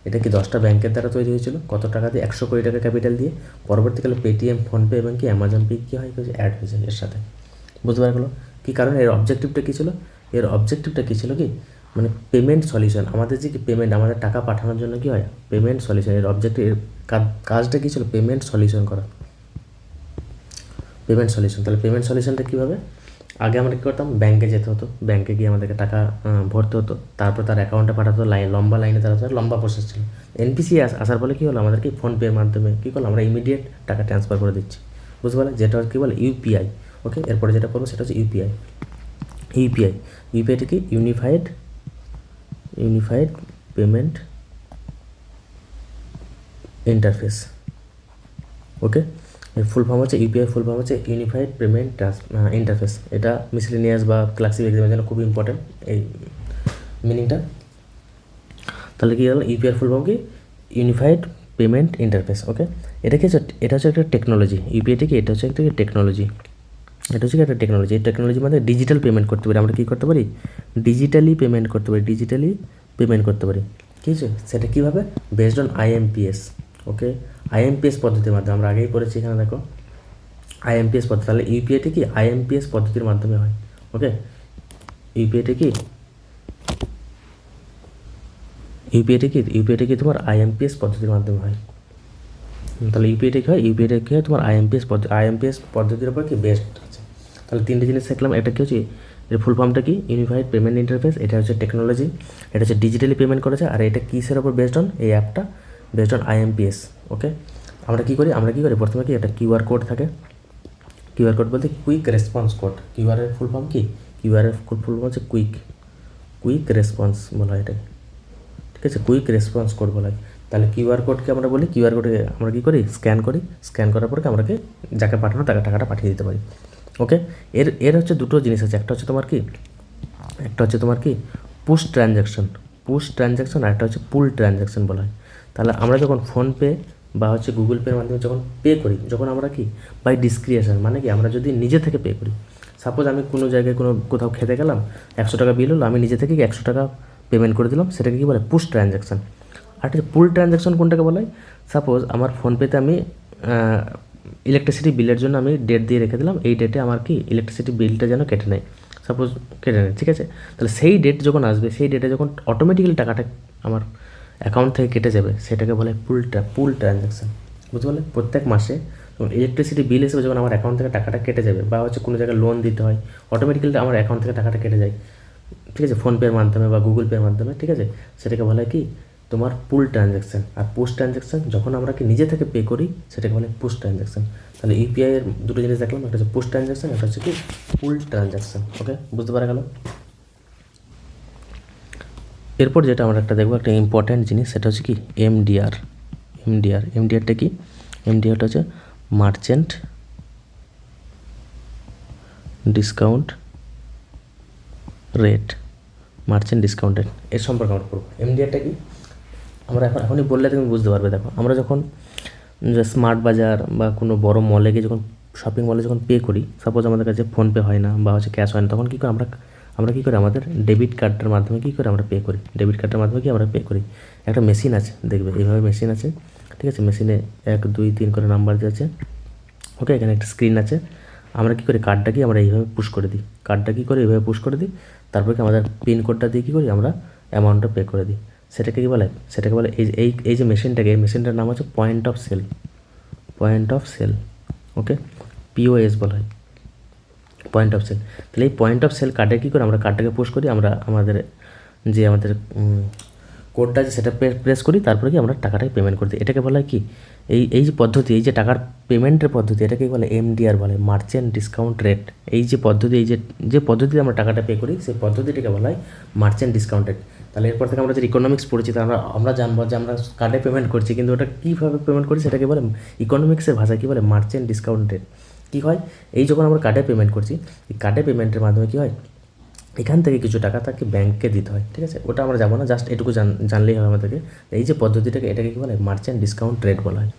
এটা কি 10টা ব্যাংকের দ্বারা তৈরি হয়েছিল। কত টাকা দিয়ে? 100 কোটি টাকা ক্যাপিটাল দিয়ে। পরবর্তীকালে পেটিএম, ফোনপে এবং কি অ্যামাজন পে কী হয়? অ্যাড হয়ে যায় এর সাথে। বুঝতে পারা গেলো কী কারণ? এর অবজেক্টিভটা কী ছিল? কি মানে পেমেন্ট সলিউশন। আমাদের যে কি পেমেন্ট, আমাদের টাকা পাঠানোর জন্য কী হয়? Payment solution. এর অবজেক্টিভ, এর কাজটা কী ছিল? পেমেন্ট সলিউশন করা, পেমেন্ট সলিউশন। তাহলে পেমেন্ট সলিউশনটা কীভাবে? আগে আমরা কী করতাম? ব্যাংকে যেতে হতো, ব্যাংকে গিয়ে আমাদেরকে টাকা ভরতে হতো, তারপর তার অ্যাকাউন্টে পাঠাতে হতো, লম্বা লাইনে দাঁড়াতে হতো, লম্বা প্রসেস ছিল। এনপিসি আসার ফলে কী হলো? আমাদেরকে ফোনপের মাধ্যমে কী করলো? আমরা ইমিডিয়েট টাকা ট্রান্সফার করে দিচ্ছি। বুঝতে পারলে? যেটা কী বলে ইউপিআই। ওকে, এরপরে যেটা করবো সেটা হচ্ছে ইউপিআইটা কি? Unified payment interface. ওকে, এর ফুল ফর্ম হচ্ছে ইউপিআই, ফুল ফর্ম হচ্ছে ইউনিফাইড পেমেন্ট ইন্টারফেস। এটা মিসেলেনিয়াস বা ক্লাসিক এক্সামের জন্য খুব ইম্পর্টেন্ট এই মিনিংটা। তাহলে কি হলো? ইউপিআই ফুল ফর্ম কি? Unified payment interface. ওকে, এটা কি হচ্ছে? এটা হচ্ছে একটা টেকনোলজি। ইউপিআইটা কি? এটা হচ্ছে একটা টেকনোলজি। এই টেকনোলজির মধ্যে ডিজিটাল পেমেন্ট করতে পারি। আমরা কী করতে পারি? ডিজিটালি পেমেন্ট করতে পারি। কী হচ্ছে? সেটা কীভাবে? Based on IMPS. Okay, IMPS পদ্ধতির মাধ্যমে, আমরা আগেই পড়েছি, এখানে দেখো আইএমপিএস পদ্ধতি। তাহলে ইউপিআইটা কি? আইএমপিএস পদ্ধতির মাধ্যমে হয়। ওকে, ইউপিআইটা কি তোমার আইএমপিএস পদ্ধতির মাধ্যমে হয়। তাহলে ইউপিআইটা কী হয়? তোমার আইএমপিএস পদ্ধতির উপর কি বেস্ট আছে। তাহলে তিনটে জিনিস শিখলাম। এটা কী হচ্ছে? এর ফুল ফর্মটা কি? Unified payment interface. এটা হচ্ছে টেকনোলজি, এটা হচ্ছে ডিজিটালি পেমেন্ট করেছে। আর এটা কিসের ওপর বেসড অন? এই অ্যাপটা বেসড অন আইএমপিএস। ওকে, আমরা কী করি? প্রথমে কি একটা কিউআর কোড থাকে। কিউআর কোড বলতে কুইক রেসপন্স কোড। কিউআরের ফুল ফর্ম কি? ফুল ফর্ম হচ্ছে কুইক রেসপন্স বলা হয় এটাকে, ঠিক আছে, কুইক রেসপন্স কোড বলা হয়। তাহলে কিউআর কোডকে আমরা বলি, কিউআর কোডে আমরা কী করি? স্ক্যান করার পরে আমরা যাকে পাঠানো তাকে টাকাটা পাঠিয়ে দিতে পারি। ওকে, এর হচ্ছে দুটো জিনিস আছে। একটা হচ্ছে তোমার কি পুশ ট্রানজ্যাকশন, আর একটা হচ্ছে পুল ট্রানজ্যাকশন বলা হয়। তাহলে আমরা যখন ফোনপে বা হচ্ছে গুগল পের মাধ্যমে যখন পে করি, যখন আমরা কি বাই ডিসক্রিয়েশন, মানে কি আমরা যদি নিজে থেকে পে করি, সাপোজ আমি কোনো জায়গায় কোথাও খেতে গেলাম, 100 টাকা বিল হলো, আমি নিজে থেকে 100 টাকা পেমেন্ট করে দিলাম, সেটাকে কী বলে? Push transaction. আর একটা পুল ট্রানজ্যাকশন কোনটাকে বলা হয়? সাপোজ আমার ফোনপেতে আমি ইলেকট্রিসিটি বিলের জন্য আমি ডেট দিয়ে রেখে দিলাম, এই ডেটে আমার কি ইলেকট্রিসিটি বিলটা যেন কেটে নেয়, সাপোজ কেটে নেয়, ঠিক আছে। তাহলে সেই ডেট যখন আসবে, সেই ডেটে যখন অটোমেটিক্যালি টাকাটা আমার অ্যাকাউন্ট থেকে কেটে যাবে, সেটাকে বলে পুল ট্রানজ্যাকশন। বুঝতে পারলে? প্রত্যেক মাসে যখন ইলেকট্রিসিটি বিল হিসেবে যখন আমার অ্যাকাউন্ট থেকে টাকাটা কেটে যাবে, বা হচ্ছে কোনো জায়গায় লোন দিতে হয়, অটোমেটিক্যালি আমার অ্যাকাউন্ট থেকে টাকাটা কেটে যায়, ঠিক আছে, ফোনপের মাধ্যমে বা গুগল পের মাধ্যমে, ঠিক আছে, সেটাকে বলা হয় কি তোমার পুল ট্রানজ্যাকশন। আর পুশ ট্রানজ্যাকশন যখন আমরা কি নিজে থেকে পে করি, সেটাকে বলে পুশ ট্রানজ্যাকশন। তাহলে ইউপিআই এর দুটো জিনিস দেখলাম, একটা হচ্ছে পুশ ট্রানজ্যাকশন, একটা হচ্ছে কি পুল ট্রানজ্যাকশন। ওকে, বুঝতে পারা গেল। এরপর যেটা আমরা একটা দেখবো, একটা ইম্পর্ট্যান্ট জিনিস, সেটা হচ্ছে কি এমডিআরটা কি? এমডিআরটা হচ্ছে merchant discount rate. Merchant discounted, এর সম্পর্কে আমরা পড়বো। এমডিআরটা কি আমরা এখনই বললে তুমি বুঝতে পারবে। দেখো আমরা যখন স্মার্ট বাজার বা কোনো বড় মলে গিয়ে যখন শপিং মলে যখন পে করি, সাপোজ আমাদের কাছে ফোনপে হয় না বা হচ্ছে ক্যাশ হয় না, তখন কী করে আমরা কী করি, আমাদের ডেবিট কার্ডের মাধ্যমে কী করে আমরা পে করি, ডেবিট কার্ডের মাধ্যমে কি আমরা পে করি। একটা মেশিন আছে, দেখবে এইভাবে মেশিন আছে, ঠিক আছে, মেশিনে 1 2 3 করে নাম্বার দিয়ে আছে, ওকে, এখানে একটা স্ক্রিন আছে। আমরা কী করি, কার্ডটা কি আমরা এইভাবে পুশ করে দিই, কার্ডটা কী করে এইভাবে পুশ করে দিই, তারপরে কি আমাদের পিন কোডটা দিয়ে কী করি আমরা অ্যামাউন্টটা পে করে দিই। সেটাকে কী বলে, সেটাকে বলে এই যে মেশিনটাকে, এই মেশিনটার নাম হচ্ছে point of sale, point of sale, okay, POS বলা হয়, পয়েন্ট অফ সেল। তাহলে এই পয়েন্ট অফ সেল কার্ডে কী করে আমরা কার্ডটাকে পুশ করি, আমরা আমাদের কোডটা আছে সেটা প্রেস করি, তারপরে কি আমরা টাকাটাকে পেমেন্ট করে দিই। এটাকে বলা হয় কি, এই যে পদ্ধতি, এই যে টাকার পেমেন্টের পদ্ধতি, এটাকে বলে এমডিআর বলে, মার্চেন্ট ডিসকাউন্ট রেট। এই যে পদ্ধতি, এই যে পদ্ধতিতে আমরা টাকাটা পে করি, সেই পদ্ধতিটাকে বলা হয় মার্চেন্ট ডিসকাউন্ট রেট। তাহলে এরপর থেকে আমরা যে ইকোনমিক্স পড়েছি, তাহলে আমরা জানবো যে আমরা কার্ডে পেমেন্ট করছি, কিন্তু ওটা কীভাবে পেমেন্ট করি সেটাকে বলে ইকোনমিক্সের ভাষায় কী বলে, মার্চেন্ট ডিসকাউন্ট রেট। কী হয়, এই যখন আমরা কার্ডে পেমেন্ট করছি, এই কার্ডে পেমেন্টের মাধ্যমে কী হয়, এখান থেকে কিছু টাকা তাকে ব্যাংকে দিতে হয়, ঠিক আছে, ওটা আমরা যাবো না, জাস্ট এটুকু জানলেই হয় আমাদেরকে। এই যে পদ্ধতিটাকে, এটাকে কী বলে, মার্চেন্ট ডিসকাউন্ট রেট বলা হয়।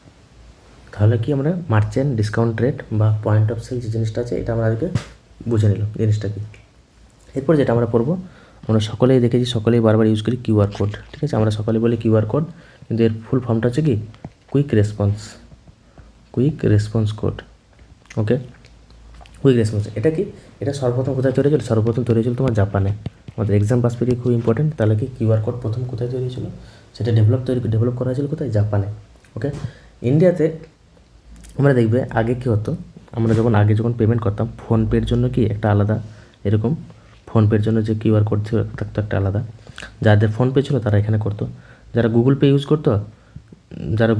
তাহলে কি আমরা মার্চেন্ট ডিসকাউন্ট রেট বা পয়েন্ট অফ সেল যে জিনিসটা আছে, এটা আমরা আজকে বুঝে নিলাম জিনিসটা কি। এরপর যেটা আমরা পড়বো, আমরা সকলেই দেখেছি, সকলেই বারবার ইউজ করি কিউআর কোড, ঠিক আছে, আমরা সকলেই বলি কিউআর কোড, কিন্তু এর ফুল ফর্মটা হচ্ছে কি, কুইক রেসপন্স কোড, ওকে, কুইক রেসপন্স। এটা কি, এটা সর্বপ্রথম কোথায় তৈরি হয়েছিল, সর্বপ্রথম তৈরি হয়েছিল তোমার জাপানে। আমাদের এক্সাম পার্সপেক্টিভ খুব ইম্পর্টেন্ট। তাহলে কি কিউআর কোড প্রথম কোথায় তৈরি হয়েছিল, সেটা ডেভেলপ করা হয়েছিল কোথায়, জাপানে, ওকে। ইন্ডিয়াতে আমরা দেখবে আগে কী হতো, আমরা যখন পেমেন্ট করতাম, ফোনপের জন্য কি একটা আলাদা এরকম, ফোনপের জন্য যে কিউআর কোড ছিল থাকতো একটা আলাদা, যাদের ফোনপে ছিল তারা এখানে করতো, যারা গুগল পে ইউজ করতো, যারা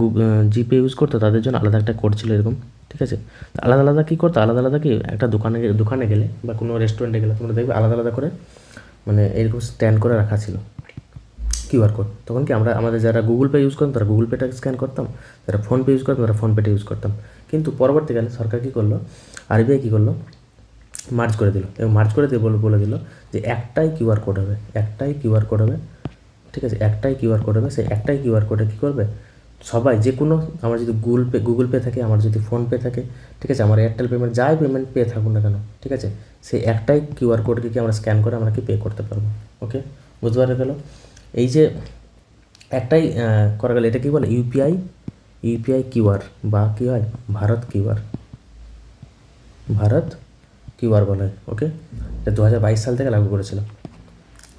জিপে ইউজ করতো, তাদের জন্য আলাদা একটা কোড ছিল এরকম, ঠিক আছে। আলাদা আলাদা কী করতো, আলাদা আলাদা কি একটা দোকানে গেলে বা কোনো রেস্টুরেন্টে গেলে তোমরা দেখবে আলাদা আলাদা করে মানে এরকম স্ট্যান্ড করে রাখা ছিল কিউআর কোড। তখন কি আমরা আমাদের যারা গুগল পে ইউজ করতাম তারা গুগল পেটা স্ক্যান করতাম, যারা ফোনপে ইউজ করতাম তারা ফোনপেটা ইউজ করতাম। কিন্তু পরবর্তীকালে সরকার কী করলো, আরবিআই কী করলো, মার্জ করে দিল, এবং মার্জ করে দিয়ে বলে দিল যে একটাই কিউআর কোড হবে, ঠিক আছে, একটাই কিউআর কোড হবে। সেই একটাই কিউআর কোডে কী করবে, সবাই যে কোনো, আমার যদি গুগল পে থাকে, আমার যদি ফোনপে থাকে, ঠিক আছে, আমার এয়ারটেল পেমেন্ট যাই পেমেন্ট পে থাকুন না কেন, ঠিক আছে, সেই একটাই কিউআর কোডকে কি আমরা স্ক্যান করে আমরা কি পে করতে পারবো, ওকে, বুঝতে পারা গেল। এই যে একটাই করা গেল, এটা কী বলে, ইউপিআই কিউআর বা কী হয়, ভারত কিউআর বলা হয়, ওকে। এটা 2022 সাল থেকে লাগু করেছিল।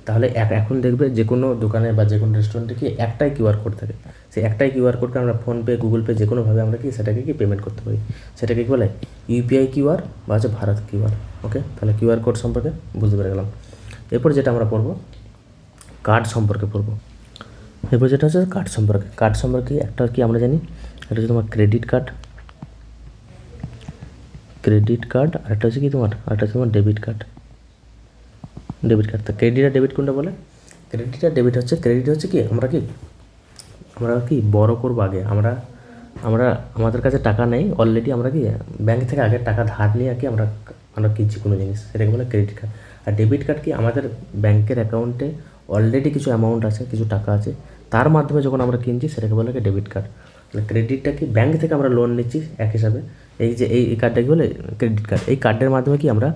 তাহলে এখন দেখবে যে কোনো দোকানে বা যে কোনো রেস্টুরেন্টে কি একটাই কিউআর কোড থাকে, সেই একটাই কিউআর কোডকে আমরা ফোনপে গুগল পে যে কোনোভাবে আমরা কি সেটাকে কি পেমেন্ট করতে পারি, সেটাকে কী বলে, ইউপিআই কিউআর বা হচ্ছে ভারত কিউআর, ওকে। তাহলে কিউআর কোড সম্পর্কে বুঝতে পেরে গেলাম। এরপর যেটা আমরা পড়বো, কার্ড সম্পর্কে পড়বো। এরপর যেটা হচ্ছে কার্ড সম্পর্কে একটা কি আমরা জানি, এটা হচ্ছে তোমার ক্রেডিট কার্ড, আর একটা হচ্ছে কি তোমার, ডেবিট কার্ড। তো ক্রেডিট আর ডেবিট কোনটা বলে, ক্রেডিট আর ডেবিট হচ্ছে, ক্রেডিট হচ্ছে কি আমরা কি বড় করবো আগে, আমরা আমাদের কাছে টাকা নেই অলরেডি, আমরা কি ব্যাংক থেকে আগে টাকা ধার নিয়ে আর কি আমরা কিনছি কোনো জিনিস, সেটাকে বলে ক্রেডিট কার্ড। আর ডেবিট কার্ড কি আমাদের ব্যাংকের অ্যাকাউন্টে অলরেডি কিছু অ্যামাউন্ট আছে, কিছু টাকা আছে, তার মাধ্যমে যখন আমরা কিনছি সেটাকে বলে কি ডেবিট কার্ড। ক্রেডিটটা কি ব্যাংক থেকে আমরা লোন নিচ্ছি এক হিসাবে, এই যে এই কার্ডটা কি বলে ক্রেডিট কার্ড। এই কার্ডের মাধ্যমে কি আমরা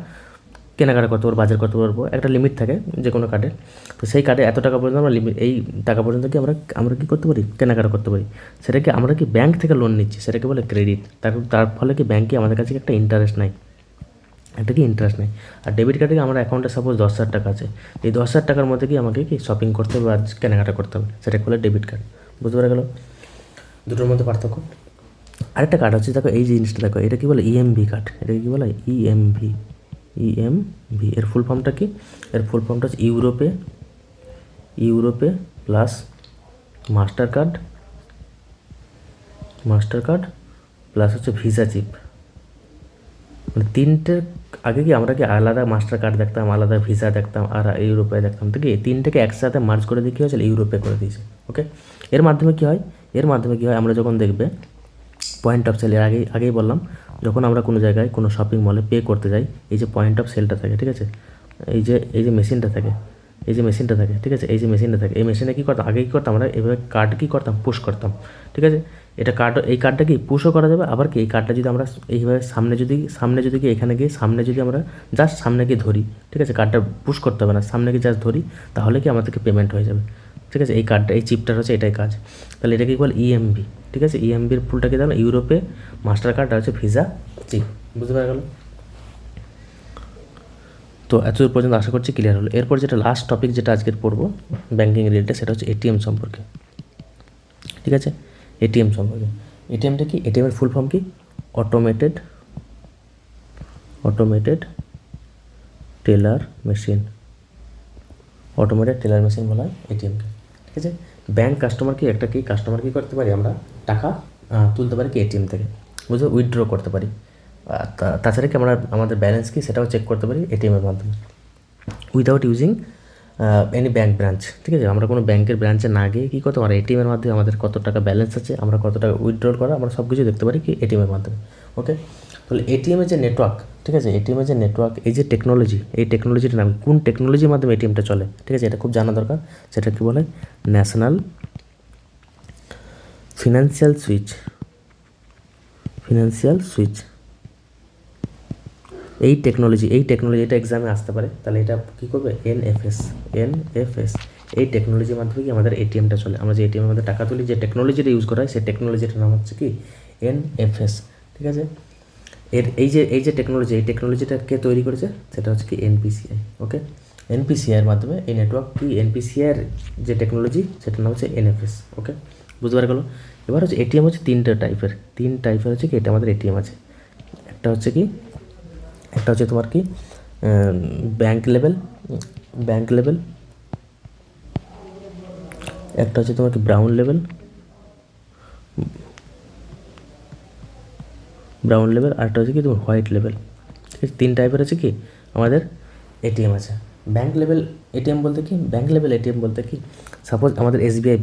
কেনাকাটা করতে পারবো, বাজার করতে পারবো, একটা লিমিট থাকে যে কোনো কার্ডের, তো সেই কার্ডে এত টাকা পর্যন্ত আমরা এই টাকা পর্যন্ত কি আমরা কী করতে পারি, কেনাকাটা করতে পারি। সেটাকে আমরা কি ব্যাংক থেকে লোন নিচ্ছি, সেটাকে বলে ক্রেডিট। তার ফলে কি ব্যাংকে আমাদের কাছে একটা ইন্টারেস্ট নেয়, আর ডেবিট কার্ডে আমরা অ্যাকাউন্টে সাপোজ 10,000 টাকা আছে, এই 10,000 টাকার মধ্যে কি আমাকে কি শপিং করতে হবে বা কেনাকাটা করতে হবে, সেটাকে বলে ডেবিট কার্ড। বুঝতে পারা গেল দুটোর মধ্যে পার্থক্য। আরেকটা কার্ড হচ্ছে, দেখো এই জিনিসটা দেখো, এটা কি বলে ইএমভি কার্ড, এটাকে কি বলে ইএমভি। এর ফুল ফর্মটা কি, এর ফুল ফর্মটা হচ্ছে ইউরোপে প্লাস মাস্টার কার্ড প্লাস হচ্ছে ভিসা চিপ। মানে তিনটে আগে কি আমরা কি আলাদা মাস্টার কার্ড দেখতাম, আলাদা ভিসা দেখতাম, আর ইউরোপে দেখতাম, তো কি তিনটেকে একসাথে মার্জ করে দিয়ে কী হয়েছিল, ইউরোপে করে দিয়েছে, ওকে। এর মাধ্যমে কী হয়, আমরা যখন দেখবে পয়েন্ট অফ সেল, এর আগেই বললাম, যখন আমরা কোনো জায়গায় কোনো শপিং মলে পে করতে যাই, এই যে পয়েন্ট অফ সেলটা থাকে, ঠিক আছে, এই যে মেশিনটা থাকে, এই যে মেশিনটা থাকে, ঠিক আছে, এই যে মেশিনটা থাকে, এই মেশিনে কী করতাম, আগে কী করতাম আমরা এভাবে কার্ড কী করতাম, পুশ করতাম, ঠিক আছে। এটা কার্ড, এই কার্ডটা কি পুশও করা যাবে, আবার কি এই কার্ডটা যদি আমরা এইভাবে সামনে যদি কি এখানে গিয়ে সামনে যদি আমরা জাস্ট সামনে গিয়ে ধরি, ঠিক আছে, কার্ডটা পুশ করতে হবে না, সামনে গিয়ে জাস্ট ধরি, তাহলে কি আমাদেরকে পেমেন্ট হয়ে যাবে, ঠিক আছে। এই কার্ডটা, এই চিপটার হচ্ছে এটাই কাজ। তাহলে এটাকে বল ইএমভি, ঠিক আছে। ইএমভির ফুলটা কি জানো, ইউরোপে মাস্টার কার্ড হচ্ছে ভিসা চিপ, বুঝতে পারা গেল। তো এতদূর পর্যন্ত আশা করছি ক্লিয়ার হলো। এরপর যেটা লাস্ট টপিক যেটা আজকের পড়বো ব্যাঙ্কিং রিলেটেড, সেটা হচ্ছে এটিএম সম্পর্কে, ঠিক আছে। এটিএম সম্পর্কে, এটিএমটা কি, এটিএমের ফুল ফর্ম কি, automated teller machine, automated teller machine বলা হয় এটিএমকে, ঠিক আছে। ব্যাঙ্ক কাস্টমারকে একটা কি কাস্টমার কী করতে পারি আমরা, টাকা তুলতে পারি কি এটিএম থেকে, বুঝতে, উইথড্র করতে পারি। তাছাড়া কি আমরা আমাদের ব্যালেন্স কি সেটাও চেক করতে পারি এটিএমের মাধ্যমে, without using any bank branch, ঠিক আছে। আমরা কোনো ব্যাঙ্কের ব্রাঞ্চে না গিয়ে কী করতে পারি, এটিএমের মাধ্যমে আমাদের কত টাকা ব্যালেন্স আছে, আমরা কত টাকা উইথড্র করা, আমরা সব কিছু দেখতে পারি কি এটিএমের মাধ্যমে, ওকে। তাহলে এটিএমের যে নেটওয়ার্ক, ঠিক আছে, এটিএমের যে নেটওয়ার্ক, এই যে টেকনোলজি, এই টেকনোলজির নাম, কোন টেকনোলজির মাধ্যমে এটিএমটা চলে, ঠিক আছে, এটা খুব জানা দরকার। সেটা কী বলে, ন্যাশনাল ফিনান্সিয়াল সুইচ। এই টেকনোলজি এটা এক্সামে আসতে পারে, তাহলে এটা কী করবে, এনএফএস, এই টেকনোলজির মাধ্যমে কি আমাদের এটিএমটা চলে, আমরা যে এটিএমের মধ্যে টাকা তুলি, যে টেকনোলজিটা ইউজ করা হয় সেই টেকনোলজিটার নাম হচ্ছে কি এনএফএস, ঠিক আছে। এই যে টেকনোলজি, এই টেকনোলজিটা কে তৈরি করেছে, সেটা হচ্ছে কি এনপিসিআই, ওকে। এনপিসিআইয়ের মাধ্যমে এই নেটওয়ার্ক কি, এনপিসিআইয়ের যে টেকনোলজি সেটার নাম হচ্ছে এনএফএস, ওকে, বুঝতে পারা গেলো। এবার হচ্ছে এটিএম হচ্ছে তিন টাইপের হচ্ছে কি, এটা আমাদের এটিএম আছে। একটা হচ্ছে তোমার কি ব্যাংক লেভেল, একটা হচ্ছে তোমার কি ব্রাউন লেভেল, আর একটা হচ্ছে কি তোমার হোয়াইট লেভেল, ঠিক আছে। তিন টাইপের আছে কি আমাদের এটিএম আছে। ব্যাংক লেভেল এটিএম বলতে কি সাপোজ আমাদের এসবিআই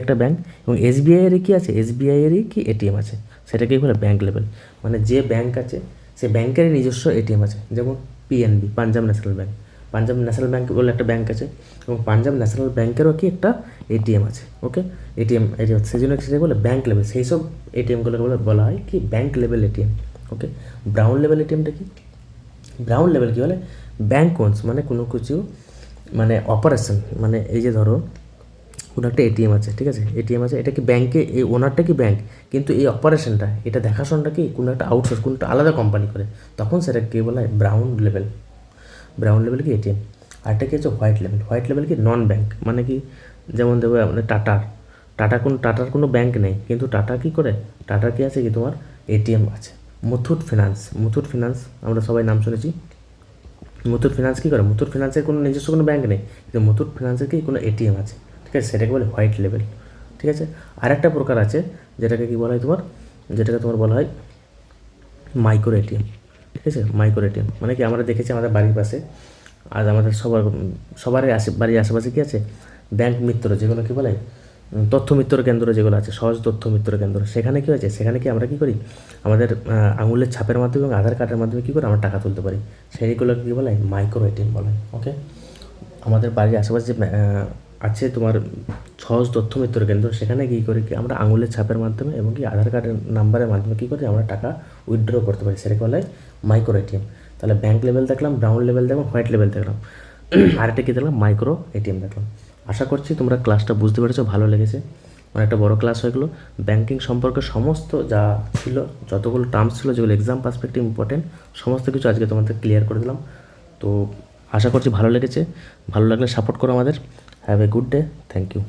একটা ব্যাংক, এবং এসবিআইয়েরই কি আছে, এসবিআইয়েরই কি এটিএম আছে, সেটাকেই বলে ব্যাংক লেভেল। মানে যে ব্যাংক আছে সে ব্যাংকেরই নিজস্ব এটিএম আছে, যেমন পিএনবি, পাঞ্জাব ন্যাশনাল ব্যাংক বলে একটা ব্যাংক আছে, এবং পাঞ্জাব ন্যাশনাল ব্যাংকেরও কি একটা এটিএম আছে, ওকে। এটিএম সেই জন্য সেটা বলে ব্যাংক লেভেল, সেই সব এটিএমগুলোকে বলা হয় কি ব্যাংক লেভেল এটিএম, ওকে। ব্রাউন লেভেল এটিএমটা কি, ব্রাউন লেভেল কী বলে, ব্যাংক ওনস, মানে কোনো কিছু মানে অপারেশন, মানে এই যে ধরো কোনো একটা এটিএম আছে, ঠিক আছে, এটিএম আছে, এটা কি ব্যাংকে, এই ওনারটা কি ব্যাংক, কিন্তু এই অপারেশনটা, এটা দেখাশোনাটা কি কোনো একটা আউটসোর্স, কোনো একটা আলাদা কোম্পানি করে, তখন সেটা কী বলা হয় ব্রাউন লেভেল কি এটিএম। আরেকটা কি হচ্ছে হোয়াইট লেভেল কি নন ব্যাংক, মানে কি যেমন দেবো মানে টাটার কোনো ব্যাংক নেই, কিন্তু টাটা কী করে, টাটার কি আছে কি তোমার এটিএম আছে। মুথুট ফিনান্স আমরা সবাই নাম শুনেছি। মুথুট ফিনান্স কী করে, মুথুট ফিনান্সের কোনো নিজস্ব কোনো ব্যাংক নেই, কিন্তু মুথুট ফিনান্সের কি কোনো এটিএম আছে, ঠিক আছে, সেটাকে বলে হোয়াইট লেভেল, ঠিক আছে। আরেকটা প্রকার আছে যেটাকে কি বলা হয় যেটাকে বলা হয় মাইক্রো এটিএম, ঠিক আছে। মাইক্রো এটিএম মানে কি, আমরা দেখেছি আমাদের বাড়ির পাশে, আজ আমাদের সবারই বাড়ির আশেপাশে কী আছে, ব্যাংক মিত্র, যেগুলো কী বলে তথ্য মিত্র কেন্দ্র যেগুলো আছে, সহজ তথ্য মিত্র কেন্দ্র, সেখানে কী হয়েছে, সেখানে কি আমরা কী করি, আমাদের আঙুলের ছাপের মাধ্যমে এবং আধার কার্ডের মাধ্যমে কী করে আমরা টাকা তুলতে পারি, সেইগুলোকে কী বলে মাইক্রো এটিএম বলে, ওকে। আমাদের বাড়ির আশেপাশে যে আছে তোমার সহজ তথ্য মিত্র কেন্দ্র, সেখানে কী করি কি আমরা আঙুলের ছাপের মাধ্যমে এবং কি আধার কার্ডের নাম্বারের মাধ্যমে কী করি আমরা টাকা উইথড্র করতে পারি, সেটাকে বলে মাইক্রো এটিএম। তাহলে ব্যাংক লেভেল দেখলাম, ব্রাউন লেভেল দেখলাম, হোয়াইট লেভেল দেখলাম, আরেকটা কী দেখলাম, মাইক্রো এটিএম দেখলাম। আশা করছি তোমরা ক্লাসটা বুঝতে পেরেছো, ভালো লেগেছে, অনেকটা বড় ক্লাস হয়ে গেলো। ব্যাংকিং সম্পর্কে সমস্ত যা ছিল, যতগুলো টার্মস ছিল যেগুলো এক্সাম পার্সপেক্টিভ ইম্পর্টেন্ট, সমস্ত কিছু আজকে তোমাদের ক্লিয়ার করে দিলাম। তো আশা করছি ভালো লেগেছে, ভালো লাগলে সাপোর্ট করো আমাদের। Have a good day, thank you.